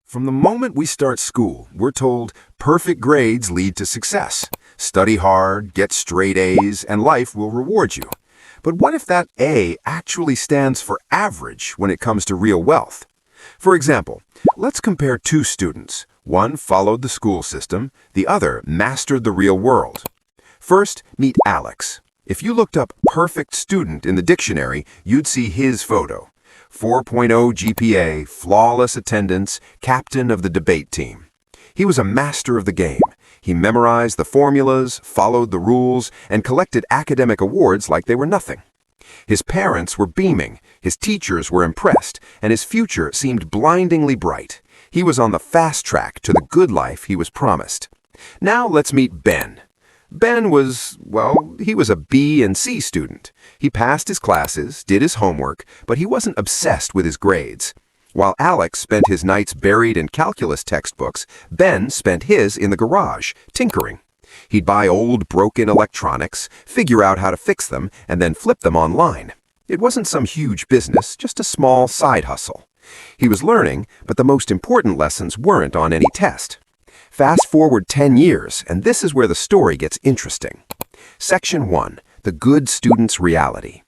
From the moment we start school, we're told perfect grades lead to success. Study hard, get straight A's, and life will reward you. But what if that A actually stands for average when it comes to real wealth? For example, let's compare two students. One followed the school system, the other mastered the real world. First, meet Alex. If you looked up perfect student in the dictionary, you'd see his photo. 4.0 GPA, flawless attendance, captain of the debate team. He was a master of the game. He memorized the formulas, followed the rules, and collected academic awards like they were nothing. His parents were beaming, his teachers were impressed, and his future seemed blindingly bright. He was on the fast track to the good life he was promised. Now let's meet Ben. Ben was, well, he was a B and C student. He passed his classes, did his homework, but he wasn't obsessed with his grades. While Alex spent his nights buried in calculus textbooks, Ben spent his in the garage, tinkering. He'd buy old, broken electronics, figure out how to fix them, and then flip them online. It wasn't some huge business, just a small side hustle. He was learning, but the most important lessons weren't on any test. Fast forward 10 years, and this is where the story gets interesting. Section 1. The Good Student's Reality.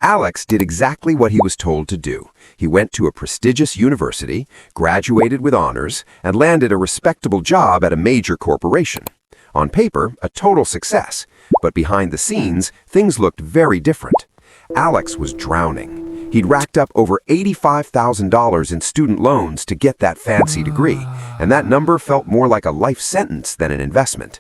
Alex did exactly what he was told to do. He went to a prestigious university, graduated with honors, and landed a respectable job at a major corporation. On paper, a total success, but behind the scenes, things looked very different. Alex was drowning. He'd racked up over $85,000 in student loans to get that fancy degree, and that number felt more like a life sentence than an investment.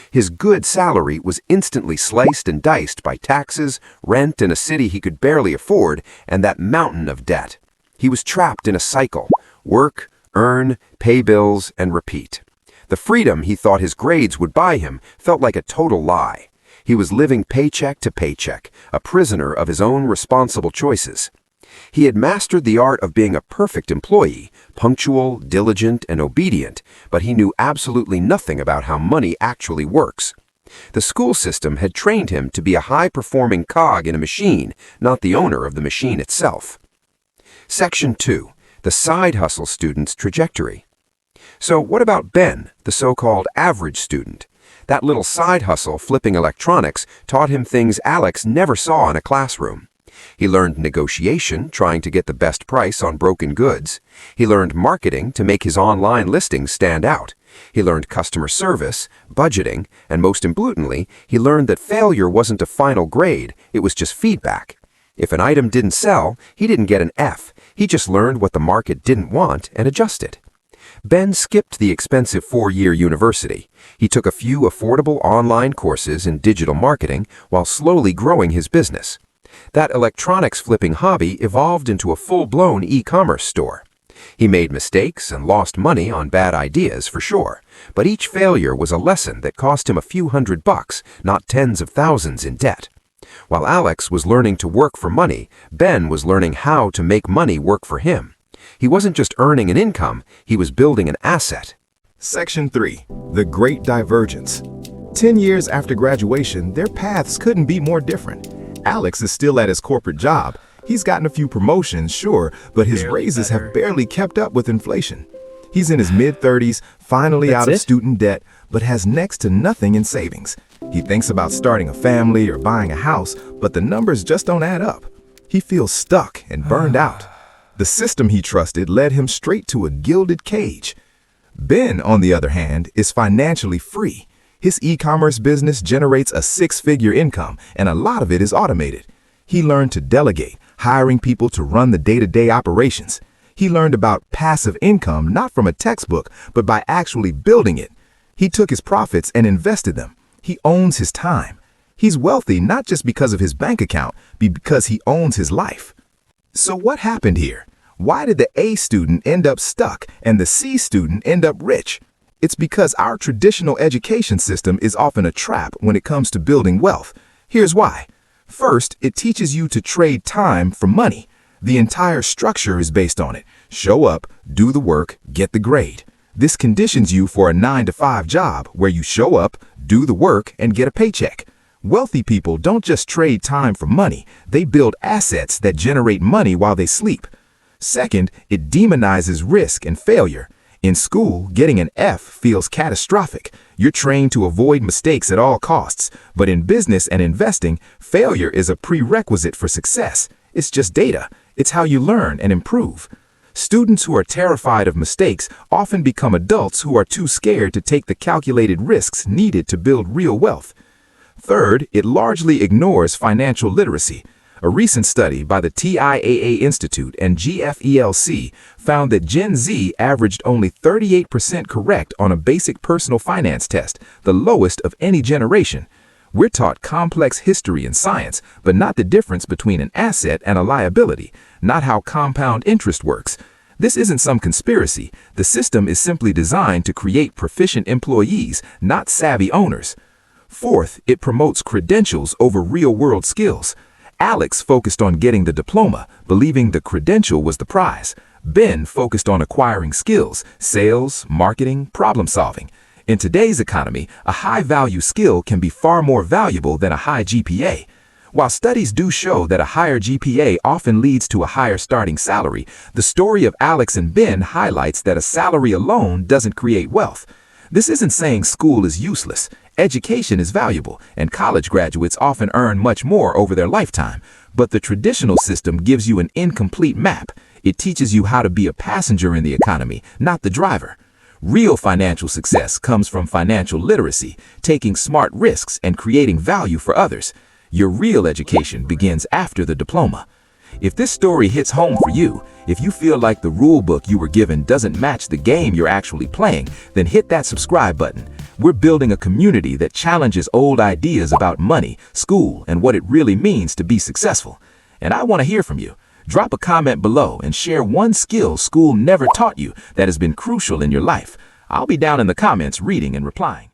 His good salary was instantly sliced and diced by taxes, rent in a city he could barely afford, and that mountain of debt. He was trapped in a cycle: work, earn, pay bills, and repeat. The freedom he thought his grades would buy him felt like a total lie. He was living paycheck to paycheck, a prisoner of his own responsible choices. He had mastered the art of being a perfect employee, punctual, diligent, and obedient, but he knew absolutely nothing about how money actually works. The school system had trained him to be a high-performing cog in a machine, not the owner of the machine itself. Section 2. The Side Hustle Student's Trajectory. So what about Ben, the so-called average student? That little side hustle flipping electronics taught him things Alex never saw in a classroom. He learned negotiation, trying to get the best price on broken goods. He learned marketing to make his online listings stand out. He learned customer service, budgeting, and most importantly, he learned that failure wasn't a final grade, it was just feedback. If an item didn't sell, he didn't get an F. He just learned what the market didn't want and adjusted. Ben skipped the expensive 4-year university. He took a few affordable online courses in digital marketing while slowly growing his business. That electronics flipping hobby evolved into a full-blown e-commerce store. He made mistakes and lost money on bad ideas for sure, but each failure was a lesson that cost him a few $100, not tens of thousands in debt. While Alex was learning to work for money, Ben was learning how to make money work for him. He wasn't just earning an income, he was building an asset. Section 3. The Great Divergence. 10 years after graduation, their paths couldn't be more different. Alex is still at his corporate job. He's gotten a few promotions, sure, but his raises have barely kept up with inflation. He's in his mid-30s, finally out of student debt, but has next to nothing in savings. He thinks about starting a family or buying a house, but the numbers just don't add up. He feels stuck and burned out. The system he trusted led him straight to a gilded cage. Ben, on the other hand, is financially free. His e-commerce business generates a 6-figure income, and a lot of it is automated. He learned to delegate, hiring people to run the day-to-day operations. He learned about passive income not from a textbook, but by actually building it. He took his profits and invested them. He owns his time. He's wealthy not just because of his bank account, but because he owns his life. So what happened here? Why did the A student end up stuck and the C student end up rich? It's because our traditional education system is often a trap when it comes to building wealth. Here's why. First, it teaches you to trade time for money. The entire structure is based on it. Show up, do the work, get the grade. This conditions you for a 9-to-5 job where you show up, do the work, and get a paycheck. Wealthy people don't just trade time for money, they build assets that generate money while they sleep. Second, it demonizes risk and failure. In school, getting an F feels catastrophic. You're trained to avoid mistakes at all costs. But in business and investing, failure is a prerequisite for success. It's just data. It's how you learn and improve. Students who are terrified of mistakes often become adults who are too scared to take the calculated risks needed to build real wealth. Third, it largely ignores financial literacy. A recent study by the TIAA Institute and GFELC found that Gen Z averaged only 38% correct on a basic personal finance test, the lowest of any generation. We're taught complex history and science, but not the difference between an asset and a liability, not how compound interest works. This isn't some conspiracy. The system is simply designed to create proficient employees, not savvy owners. Fourth, it promotes credentials over real-world skills. Alex focused on getting the diploma, believing the credential was the prize. Ben focused on acquiring skills, sales, marketing, problem-solving. In today's economy, a high-value skill can be far more valuable than a high GPA. While studies do show that a higher GPA often leads to a higher starting salary, the story of Alex and Ben highlights that a salary alone doesn't create wealth. This isn't saying school is useless. Education is valuable, and college graduates often earn much more over their lifetime. But the traditional system gives you an incomplete map. It teaches you how to be a passenger in the economy, not the driver. Real financial success comes from financial literacy, taking smart risks and creating value for others. Your real education begins after the diploma. If this story hits home for you, if you feel like the rule book you were given doesn't match the game you're actually playing, then hit that subscribe button. We're building a community that challenges old ideas about money, school, and what it really means to be successful. And I want to hear from you. Drop a comment below and share one skill school never taught you that has been crucial in your life. I'll be down in the comments reading and replying.